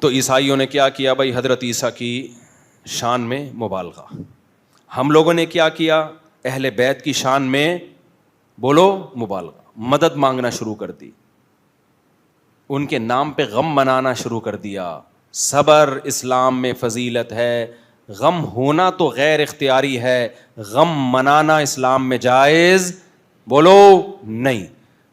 تو عیسائیوں نے کیا کیا بھائی؟ حضرت عیسیٰ کی شان میں مبالغہ. ہم لوگوں نے کیا کیا؟ اہل بیت کی شان میں بولو مبالغہ، مدد مانگنا شروع کر دی، ان کے نام پہ غم منانا شروع کر دیا. صبر اسلام میں فضیلت ہے، غم ہونا تو غیر اختیاری ہے، غم منانا اسلام میں جائز بولو نہیں.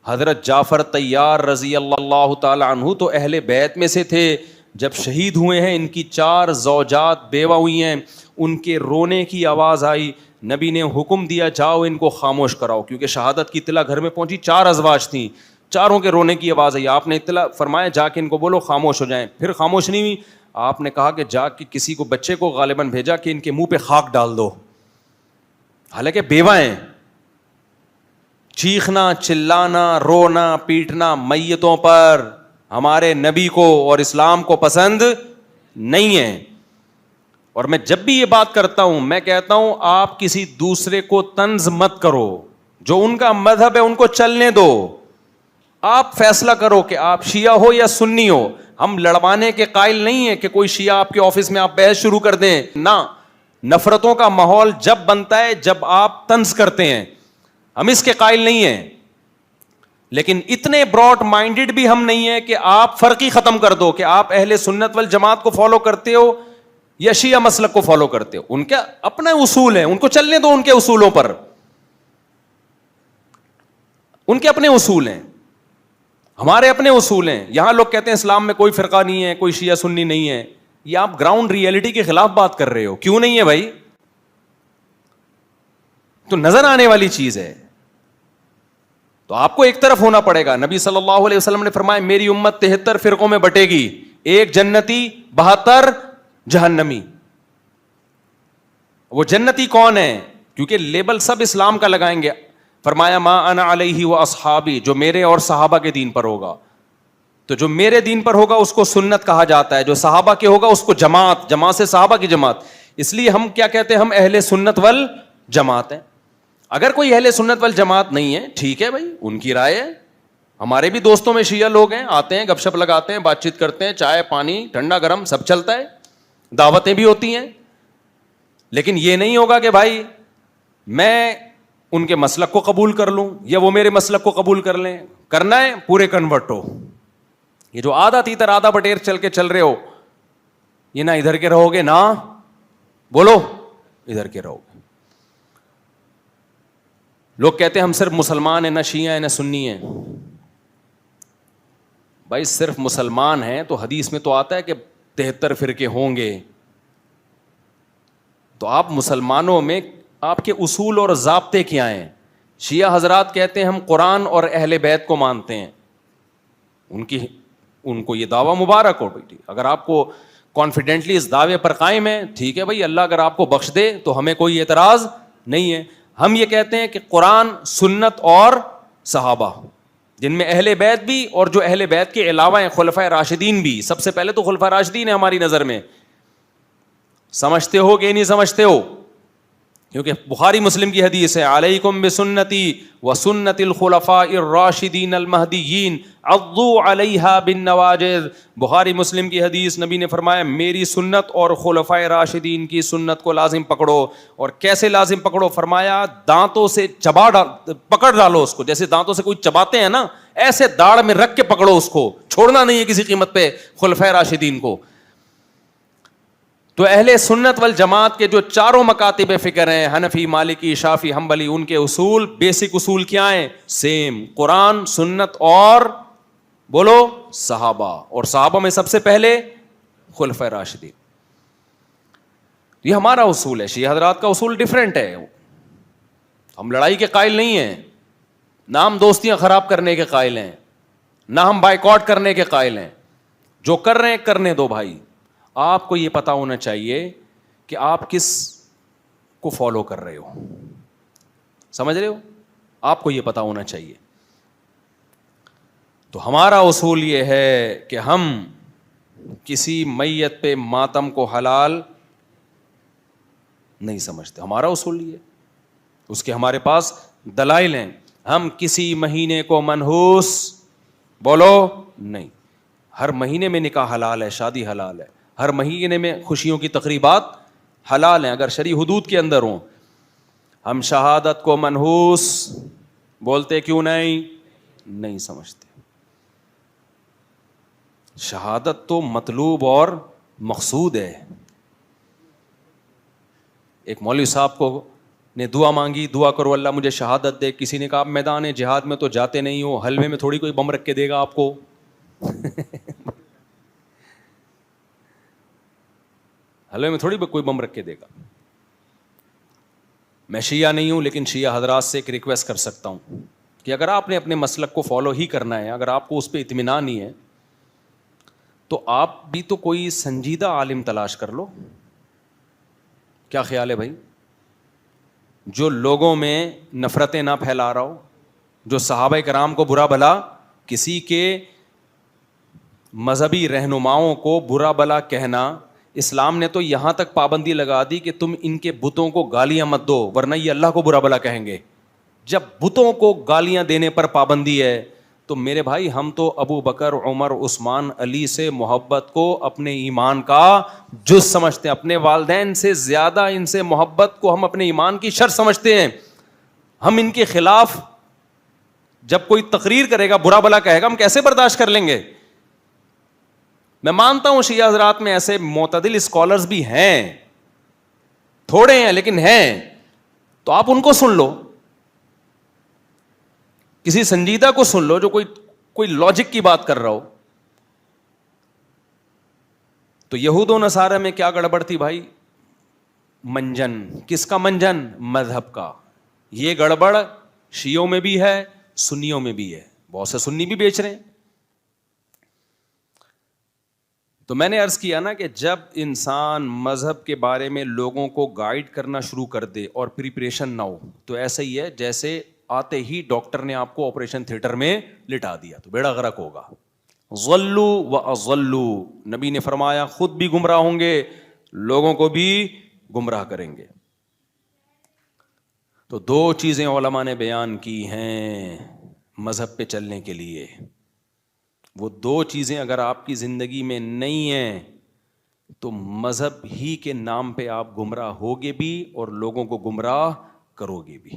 حضرت جعفر طیار رضی اللہ تعالی عنہ تو اہل بیت میں سے تھے. جب شہید ہوئے ہیں، ان کی 4 زوجات بیوہ ہوئی ہیں، ان کے رونے کی آواز آئی. نبی نے حکم دیا جاؤ ان کو خاموش کراؤ، کیونکہ شہادت کی اطلاع گھر میں پہنچی. 4 ازواج تھیں، چاروں کے رونے کی آواز آئی. آپ نے اطلاع فرمایا جا کے ان کو بولو خاموش ہو جائیں. پھر خاموش نہیں ہوئی. آپ نے کہا کہ جا کے کسی کو بچے کو غالباً بھیجا کہ ان کے منہ پہ خاک ڈال دو، حالانکہ بیوہ ہیں. چیخنا چلانا رونا پیٹنا میتوں پر ہمارے نبی کو اور اسلام کو پسند نہیں ہے. اور میں جب بھی یہ بات کرتا ہوں میں کہتا ہوں آپ کسی دوسرے کو طنز مت کرو، جو ان کا مذہب ہے ان کو چلنے دو. آپ فیصلہ کرو کہ آپ شیعہ ہو یا سنی ہو. ہم لڑوانے کے قائل نہیں ہیں کہ کوئی شیعہ آپ کے آفس میں آپ بحث شروع کر دیں، نہ. نفرتوں کا ماحول جب بنتا ہے جب آپ طنز کرتے ہیں، ہم اس کے قائل نہیں ہیں. لیکن اتنے براڈ مائنڈڈ بھی ہم نہیں ہیں کہ آپ فرق ہی ختم کر دو کہ آپ اہل سنت والجماعت کو فالو کرتے ہو یا شیعہ مسلک کو فالو کرتے ہو. ان کے اپنے اصول ہیں، ان کو چلنے دو ان کے اصولوں پر. ان کے اپنے اصول ہیں، ہمارے اپنے اصول ہیں. یہاں لوگ کہتے ہیں اسلام میں کوئی فرقہ نہیں ہے، کوئی شیعہ سنی نہیں ہے. یہ آپ گراؤنڈ ریئلٹی کے خلاف بات کر رہے ہو. کیوں نہیں ہے بھائی؟ تو نظر آنے والی چیز ہے. تو آپ کو ایک طرف ہونا پڑے گا. نبی صلی اللہ علیہ وسلم نے فرمایا میری امت 73 فرقوں میں بٹے گی، 1 جنتی 72 جہنمی. وہ جنتی کون ہے؟ کیونکہ لیبل سب اسلام کا لگائیں گے. فرمایا ما انا علیہ و اصحابی، جو میرے اور صحابہ کے دین پر ہوگا. تو جو میرے دین پر ہوگا اس کو سنت کہا جاتا ہے، جو صحابہ کے ہوگا اس کو جماعت. جماعت سے صحابہ کی جماعت. اس لیے ہم کیا کہتے ہیں؟ ہم اہل سنت والجماعت ہیں. اگر کوئی اہل سنت والجماعت نہیں ہے ٹھیک ہے بھائی، ان کی رائے ہے. ہمارے بھی دوستوں میں شیعہ لوگ ہیں، آتے ہیں گپ شپ لگاتے ہیں، بات چیت کرتے ہیں، چائے پانی ٹھنڈا گرم سب چلتا ہے، دعوتیں بھی ہوتی ہیں. لیکن یہ نہیں ہوگا کہ بھائی میں ان کے مسلک کو قبول کر لوں یا وہ میرے مسلک کو قبول کر لیں. کرنا ہے پورے کنورٹ ہو. یہ جو آدھا تیتر آدھا بٹیر چل کے چل رہے ہو، یہ نہ ادھر کے رہو گے نہ بولو ادھر کے رہو گے. لوگ کہتے ہیں ہم صرف مسلمان ہیں، نہ شیعہ ہیں نہ سنی ہیں. بھائی صرف مسلمان ہیں تو حدیث میں تو آتا ہے کہ 73 فرقے ہوں گے. تو آپ مسلمانوں میں آپ کے اصول اور ضابطے کیا ہیں؟ شیعہ حضرات کہتے ہیں ہم قرآن اور اہل بیت کو مانتے ہیں. ان کو یہ دعویٰ مبارک ہو بیٹی. اگر آپ کو کانفیڈنٹلی اس دعوے پر قائم ہے ٹھیک ہے بھائی، اللہ اگر آپ کو بخش دے تو ہمیں کوئی اعتراض نہیں ہے. ہم یہ کہتے ہیں کہ قرآن سنت اور صحابہ، جن میں اہل بیت بھی اور جو اہل بیت کے علاوہ ہیں خلفائے راشدین بھی. سب سے پہلے تو خلفائے راشدین ہیں ہماری نظر میں. سمجھتے ہو کہ نہیں سمجھتے ہو؟ کیونکہ بخاری مسلم کی حدیث ہے علیکم بسنتی وسنت الخلفاء الراشدین المہدیین عضوا علیہا بالنواجذ. بخاری مسلم کی حدیث، نبی نے فرمایا میری سنت اور خلفاء راشدین کی سنت کو لازم پکڑو. اور کیسے لازم پکڑو؟ فرمایا دانتوں سے پکڑ ڈالو اس کو، جیسے دانتوں سے کوئی چباتے ہیں نا، ایسے داڑھ میں رکھ کے پکڑو اس کو، چھوڑنا نہیں ہے کسی قیمت پہ خلفاء راشدین کو. تو اہل سنت والجماعت کے جو چاروں مکاتب فکر ہیں، حنفی مالکی شافعی حنبلی، ان کے اصول بیسک اصول کیا ہیں؟ سیم، قرآن سنت اور بولو صحابہ. اور صحابہ میں سب سے پہلے خلفائے راشدین. یہ ہمارا اصول ہے. شیعہ حضرات کا اصول ڈیفرنٹ ہے. ہم لڑائی کے قائل نہیں ہیں، نہ ہم دوستیاں خراب کرنے کے قائل ہیں، نہ ہم بائیکاٹ کرنے کے قائل ہیں. جو کر رہے ہیں کرنے دو بھائی. آپ کو یہ پتا ہونا چاہیے کہ آپ کس کو فالو کر رہے ہو. سمجھ رہے ہو؟ آپ کو یہ پتا ہونا چاہیے. تو ہمارا اصول یہ ہے کہ ہم کسی میت پہ ماتم کو حلال نہیں سمجھتے. ہمارا اصول یہ ہے، اس کے ہمارے پاس دلائل ہیں. ہم کسی مہینے کو منحوس بولو نہیں. ہر مہینے میں نکاح حلال ہے, شادی حلال ہے, ہر مہینے میں خوشیوں کی تقریبات حلال ہیں اگر شرعی حدود کے اندر ہوں. ہم شہادت کو منحوس بولتے کیوں نہیں سمجھتے. شہادت تو مطلوب اور مقصود ہے. ایک مولوی صاحب کو نے دعا مانگی, دعا کرو اللہ مجھے شہادت دے. کسی نے کہا میدان جہاد میں تو جاتے نہیں ہو, حلوے میں تھوڑی کوئی بم رکھ کے دے گا آپ کو. حلوے میں تھوڑی کوئی بم رکھ کے دے گا. میں شیعہ نہیں ہوں لیکن شیعہ حضرات سے ایک ریکویسٹ کر سکتا ہوں کہ اگر آپ نے اپنے مسلک کو فالو ہی کرنا ہے, اگر آپ کو اس پہ اطمینان ہی ہے, تو آپ بھی تو کوئی سنجیدہ عالم تلاش کر لو. کیا خیال ہے بھائی؟ جو لوگوں میں نفرتیں نہ پھیلا رہا ہو, جو صحابہ کرام کو برا بھلا, کسی کے مذہبی رہنماؤں کو برا بھلا کہنا, اسلام نے تو یہاں تک پابندی لگا دی کہ تم ان کے بتوں کو گالیاں مت دو ورنہ یہ اللہ کو برا بھلا کہیں گے. جب بتوں کو گالیاں دینے پر پابندی ہے تو میرے بھائی ہم تو ابو بکر, عمر, عثمان, علی سے محبت کو اپنے ایمان کا جز سمجھتے ہیں. اپنے والدین سے زیادہ ان سے محبت کو ہم اپنے ایمان کی شرط سمجھتے ہیں. ہم ان کے خلاف جب کوئی تقریر کرے گا, برا بھلا کہے گا, ہم کیسے برداشت کر لیں گے؟ میں مانتا ہوں شیعہ حضرات میں ایسے معتدل اسکالرز بھی ہیں, تھوڑے ہیں لیکن ہیں, تو آپ ان کو سن لو, کسی سنجیدہ کو سن لو جو کوئی لاجک کی بات کر رہا ہو. تو یہود و نصارہ میں کیا گڑبڑ تھی بھائی؟ منجن. کس کا منجن؟ مذہب کا. یہ گڑبڑ شیعوں میں بھی ہے, سنیوں میں بھی ہے. بہت سے سنی بھی بیچ رہے ہیں. تو میں نے عرض کیا نا کہ جب انسان مذہب کے بارے میں لوگوں کو گائیڈ کرنا شروع کر دے اور پریپریشن نہ ہو, تو ایسا ہی ہے جیسے آتے ہی ڈاکٹر نے آپ کو آپریشن تھیٹر میں لٹا دیا تو بیڑا غرق ہوگا. ضلوا واضلوا, نبی نے فرمایا خود بھی گمراہ ہوں گے, لوگوں کو بھی گمراہ کریں گے. تو دو چیزیں علماء نے بیان کی ہیں مذہب پہ چلنے کے لیے. وہ دو چیزیں اگر آپ کی زندگی میں نہیں ہیں تو مذہب ہی کے نام پہ آپ گمراہ ہوگے بھی اور لوگوں کو گمراہ کرو گے بھی.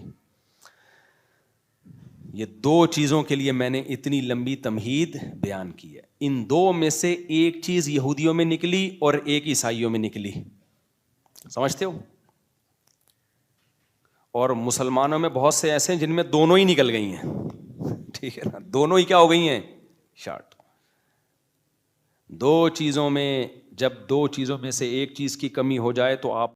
یہ دو چیزوں کے لیے میں نے اتنی لمبی تمہید بیان کی ہے. ان دو میں سے ایک چیز یہودیوں میں نکلی اور ایک عیسائیوں میں نکلی, سمجھتے ہو؟ اور مسلمانوں میں بہت سے ایسے ہیں جن میں دونوں ہی نکل گئی ہیں. ٹھیک ہے نا, دونوں ہی کیا ہو گئی ہیں؟ شارٹ. دو چیزوں میں جب دو چیزوں میں سے ایک چیز کی کمی ہو جائے تو آپ